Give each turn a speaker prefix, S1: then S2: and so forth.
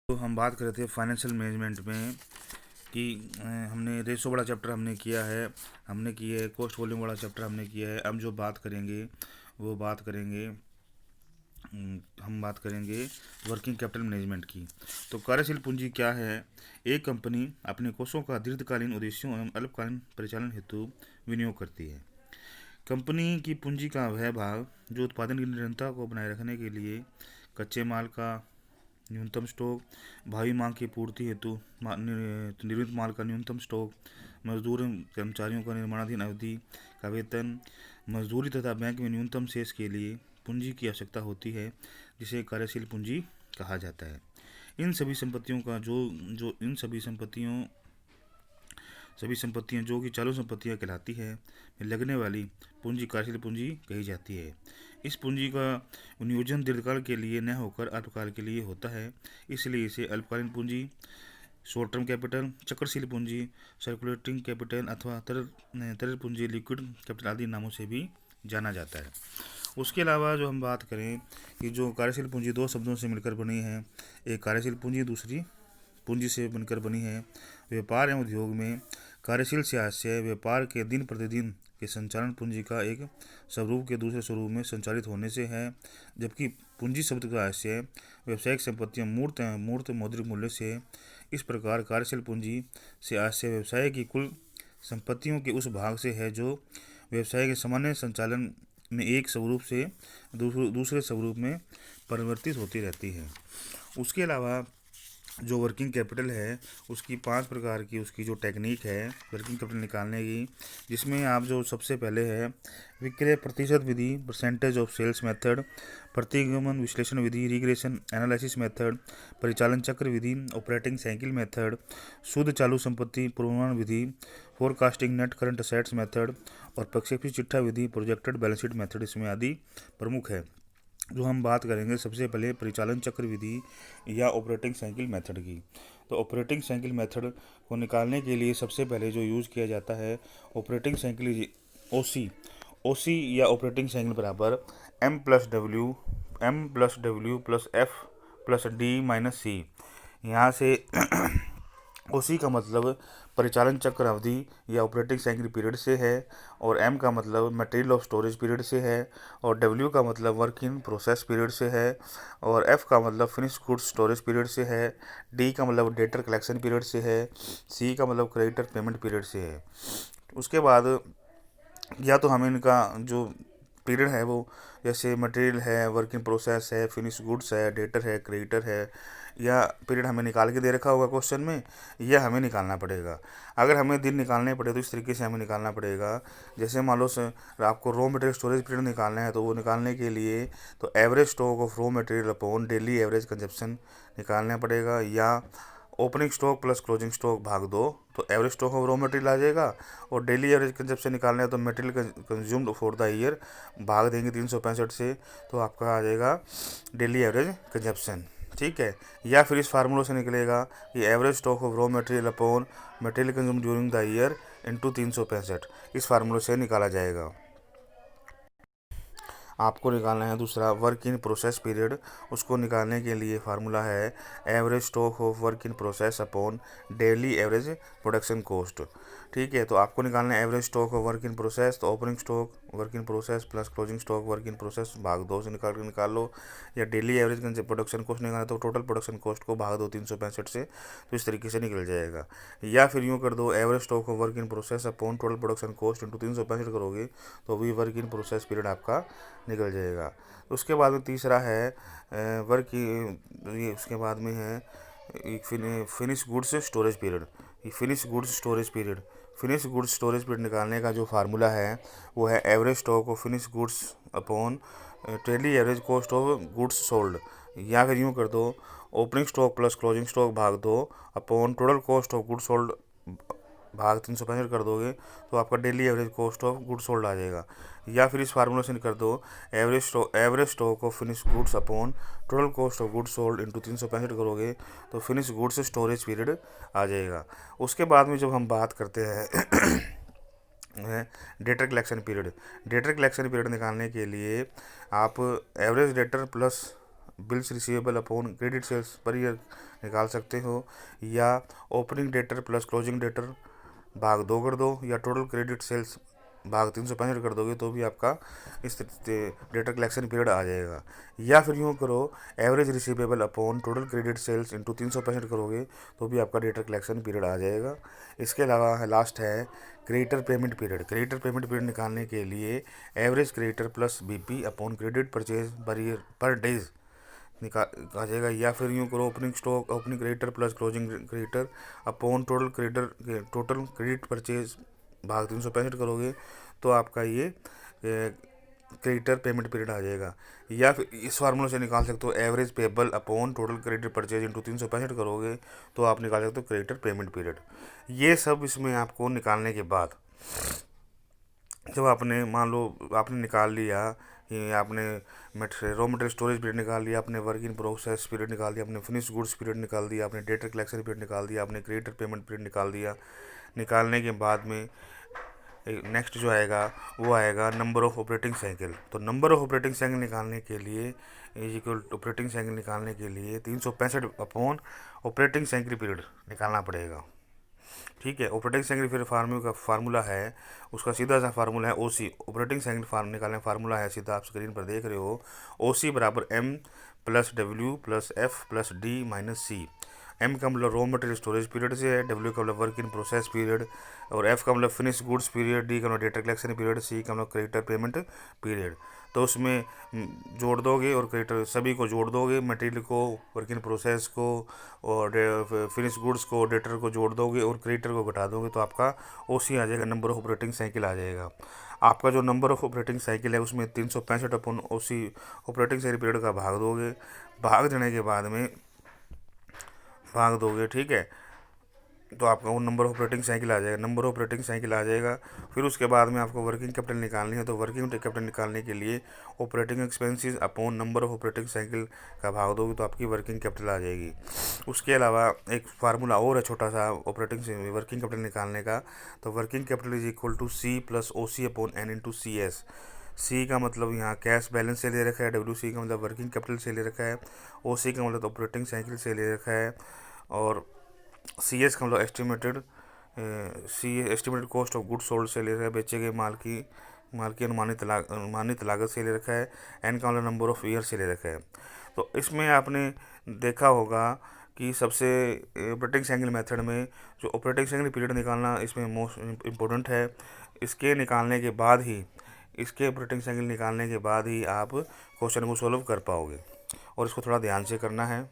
S1: तो हम बात कर रहे थे फाइनेंशियल मैनेजमेंट में कि हमने रेशो वाला चैप्टर हमने किया है, हमने किया है कॉस्ट वॉल्यूम वाला चैप्टर हमने किया है। अब जो बात करेंगे वो बात करेंगे हम बात करेंगे वर्किंग कैपिटल मैनेजमेंट की। तो कार्यशील पूंजी क्या है? एक कंपनी अपने कोषों का दीर्घकालीन उद्देश्यों एवं अल्पकालीन परिचालन हेतु विनियोग करती है। कंपनी की पूंजी का वह भाग जो उत्पादन की निरंतरता को बनाए रखने के लिए कच्चे माल का न्यूनतम स्टॉक, भावी मांग की पूर्ति हेतु निर्मित माल का न्यूनतम स्टॉक, मजदूर एवं कर्मचारियों का निर्माणाधीन अवधि का वेतन, मजदूरी तथा बैंक में न्यूनतम शेष के लिए पूंजी की आवश्यकता होती है, जिसे कार्यशील पूंजी कहा जाता है। इन सभी संपत्तियों का जो जो इन सभी संपत्तियां जो कि चालू संपत्तियां कहलाती है, में लगने वाली पूंजी कार्यशील पूंजी कही जाती है। इस पूंजी का नियोजन दीर्घकाल के लिए न होकर अल्पकाल के लिए होता है, इसलिए इसे अल्पकालीन पूंजी, शॉर्ट टर्म कैपिटल, चक्रशील पूंजी, सर्कुलेटिंग कैपिटल अथवा तरल पूंजी, लिक्विड कैपिटल आदि नामों से भी जाना जाता है। उसके अलावा जो हम बात करें कि जो कार्यशील पूंजी दो शब्दों से मिलकर बनी है, एक कार्यशील पूंजी दूसरी पूंजी से बनकर बनी है। व्यापार एवं उद्योग में कार्यशील से आशय व्यापार के दिन प्रतिदिन के संचालन पूंजी का एक स्वरूप के दूसरे स्वरूप में संचालित होने से है, जबकि पूंजी शब्द का आशय व्यावसायिक संपत्तियां मूर्त एवं मूर्त मौद्रिक मूल्य से है। इस प्रकार कार्यशील पूंजी से आशय व्यवसाय की कुल संपत्तियों के उस भाग से है जो व्यवसाय के सामान्य संचालन में एक स्वरूप से दूसरे स्वरूप में परिवर्तित होती रहती है। उसके अलावा जो वर्किंग कैपिटल है उसकी 5 प्रकार की उसकी जो टेक्निक है वर्किंग कैपिटल निकालने की, जिसमें आप जो सबसे पहले है विक्रय प्रतिशत विधि, परसेंटेज ऑफ सेल्स मेथड, प्रतिगमन विश्लेषण विधि, रिग्रेशन एनालिसिस मेथड, परिचालन चक्र विधि, ऑपरेटिंग साइकिल मेथड, शुद्ध चालू संपत्ति पूर्वानुमान विधि, forecasting net current assets method और प्रक्षेपित चिट्ठा विधि, प्रोजेक्टेड बैलेंस शीट मेथड इसमें आदि प्रमुख है। जो हम बात करेंगे सबसे पहले परिचालन चक्र विधि या ऑपरेटिंग साइकिल मेथड की। तो ऑपरेटिंग साइकिल मेथड को निकालने के लिए सबसे पहले जो यूज़ किया जाता है ऑपरेटिंग साइकिल ओसी या ऑपरेटिंग साइकिल बराबर M+W plus F plus D minus C. यहाँ से ओसी का मतलब परिचालन चक्र अवधि या ऑपरेटिंग साइकिल पीरियड से है, और एम का मतलब मटेरियल ऑफ स्टोरेज पीरियड से है, और डब्ल्यू का मतलब वर्क इन प्रोसेस पीरियड से है, और एफ का मतलब फिनिश गुड्स स्टोरेज पीरियड से है, डी का मतलब डेटर कलेक्शन पीरियड से है, सी का मतलब क्रेडिटर पेमेंट पीरियड से है। उसके बाद या तो हमें इनका जो पीरियड है वो जैसे मटेरियल है, वर्क इन प्रोसेस है, फिनिश गुड्स है, डेटर है, क्रेडिटर है, या पीरियड हमें निकाल के दे रखा होगा क्वेश्चन में, यह हमें निकालना पड़ेगा। अगर हमें दिन निकालने पड़े तो इस तरीके से हमें निकालना पड़ेगा। जैसे मान लो आपको रॉ मटेरियल स्टोरेज पीरियड निकालना है, तो वो निकालने के लिए तो average stock of raw material upon daily average consumption निकालना पड़ेगा, या opening stock plus closing stock भाग दो, तो average stock of raw material आ जाएगा। और डेली एवरेज कंजप्शन निकालना है तो material consumed for the year भाग देंगे 365 से, तो आपका आ जाएगा डेली एवरेज कंजप्शन। ठीक है, या फिर इस फार्मूले से निकलेगा कि average stock of raw material upon material consume during the year into 365, इस फार्मूले से निकाला जाएगा। आपको निकालना है दूसरा वर्क इन प्रोसेस पीरियड। उसको निकालने के लिए फार्मूला है average stock of work in process upon daily average production cost. ठीक है, तो आपको निकालना है average stock of work in process, तो opening stock work in process plus closing stock work in process भाग 2 से निकाल लो, या डेली एवरेज प्रोडक्शन कॉस्ट निकालना तो टोटल प्रोडक्शन कॉस्ट को भाग दो 365 से, तो इस तरीके से निकल जाएगा। या फिर यूँ कर दो average stock of work in process upon total production cost into 365 करोगे तो भी वर्क इन प्रोसेस पीरियड आपका निकल जाएगा। उसके बाद में तीसरा है वर्क, ये उसके बाद में है finish goods storage period. Finish goods storage period निकालने का जो फार्मूला है वो है average stock of finish goods upon daily average cost of goods sold, या फिर यूँ कर दो opening stock plus closing stock भाग दो upon total cost of goods sold भाग 365 कर दोगे तो आपका daily average cost of goods sold आ जाएगा। या फिर इस फार्मूला से कर दो average stock of finish goods upon total cost of goods sold into 365 करोगे तो फिनिश गुड्स स्टोरेज पीरियड आ जाएगा। उसके बाद में जब हम बात करते हैं डेटर कलेक्शन पीरियड निकालने के लिए आप average debtor plus bills receivable upon credit sales पर ईयर निकाल सकते हो, या opening debtor plus closing debtor भाग 2 कर दो, या टोटल क्रेडिट सेल्स भाग 365 कर दोगे तो भी आपका इस डेटा कलेक्शन पीरियड आ जाएगा। या फिर यूँ करो, average receivable upon total credit sales into 365 करोगे तो भी आपका डेटा कलेक्शन पीरियड आ जाएगा। इसके अलावा लास्ट है creditor payment period. Creditor payment period निकालने के लिए average creditor plus BP upon credit purchase पर डेज निकाल आ जाएगा। या फिर यूँ करो, opening stock opening creditor plus closing creditor upon total credit purchase भाग 365 करोगे तो आपका ये क्रेडिटर पेमेंट पीरियड आ जाएगा। या फिर इस फार्मूले से निकाल सकते हो, average payable upon total credit purchase into 365 करोगे तो आप निकाल सकते हो क्रेडिटर पेमेंट पीरियड। ये सब इसमें आपको निकालने के बाद, जब आपने मान लो आपने निकाल लिया, ये आपने रॉ मटेरियल स्टोरेज पीरियड निकाल लिया, आपने वर्क इन प्रोसेस पीरियड निकाल दिया, आपने फिनिश गुड्स पीरियड निकाल दिया, आपने डेटा कलेक्शन पीरियड निकाल दिया, आपने क्रेडिटर पेमेंट पीरियड निकाल दिया। निकालने के बाद में नेक्स्ट जो आएगा वो आएगा नंबर ऑफ ऑपरेटिंग साइकिल। तो नंबर ऑफ ऑपरेटिंग साइकिल निकालने के लिए इज इक्वल ऑपरेटिंग साइकिल निकालने के लिए 365 अपॉन ऑपरेटिंग साइकिल पीरियड निकालना पड़ेगा। ठीक है, ऑपरेटिंग साइकिल फिर फार्मूला है, उसका सीधा सा फार्मूला है ओसी। ऑपरेटिंग साइकिल निकालने फार्मूला है सीधा, आप स्क्रीन पर देख रहे हो, ओसी बराबर M plus W plus F plus D minus C. M का मतलब रॉ मटेरियल स्टोरेज पीरियड से है, डब्ल्यू का मतलब वर्क इन प्रोसेस पीरियड, और एफ का मतलब फिनिश गुड्स पीरियड, डी का मतलब डेटा कलेक्शन पीरियड, सी का मतलब क्रेडिटर पेमेंट पीरियड। तो उसमें जोड़ दोगे और क्रेडिटर सभी को जोड़ दोगे, मटेरियल को, वर्क इन प्रोसेस को और फिनिश गुड्स को, डेटर को जोड़ दोगे और क्रेडिटर को घटा दोगे तो आपका ओसी आ जाएगा, नंबर ऑफ ऑपरेटिंग साइकिल आ जाएगा। आपका जो नंबर ऑफ ऑपरेटिंग साइकिल है उसमें 365 अपन ओसी ऑपरेटिंग साइकिल पीरियड का भाग दोगे। भाग देने के बाद में भाग दोगे, ठीक है, तो आपका वो नंबर ऑपरेटिंग साइकिल आ जाएगा, नंबर ऑपरेटिंग साइकिल आ जाएगा। फिर उसके बाद में आपको वर्किंग कैपिटल निकालनी है, तो वर्किंग कैपिटल निकालने के लिए operating expenses upon number of operating cycle का भाग दोगे तो आपकी वर्किंग कैपिटल आ जाएगी। उसके अलावा एक फार्मूला और है छोटा सा वर्किंग कैपिटल निकालने का, तो working capital is equal to C plus O C upon N into C S. C का मतलब यहाँ कैश बैलेंस से ले रखा है, डब्ल्यू सी का मतलब वर्किंग कैपिटल से ले रखा है, ओ सी का मतलब ऑपरेटिंग साइकिल से ले रखा है, और सी एस का मतलब estimated cost of good sold से ले रखा है, बेचे गए माल की अनुमानित लागत से ले रखा है। एन का मतलब नंबर ऑफ ईयर से ले रखा है। तो इसमें आपने देखा होगा कि सबसे ऑपरेटिंग साइकिल मेथड में जो ऑपरेटिंग साइकिल पीरियड निकालना इसमें मोस्ट इम्पोर्टेंट है। इसके ऑपरेटिंग साइकिल निकालने के बाद ही आप क्वेश्चन को सॉल्व कर पाओगे, और इसको थोड़ा ध्यान से करना है।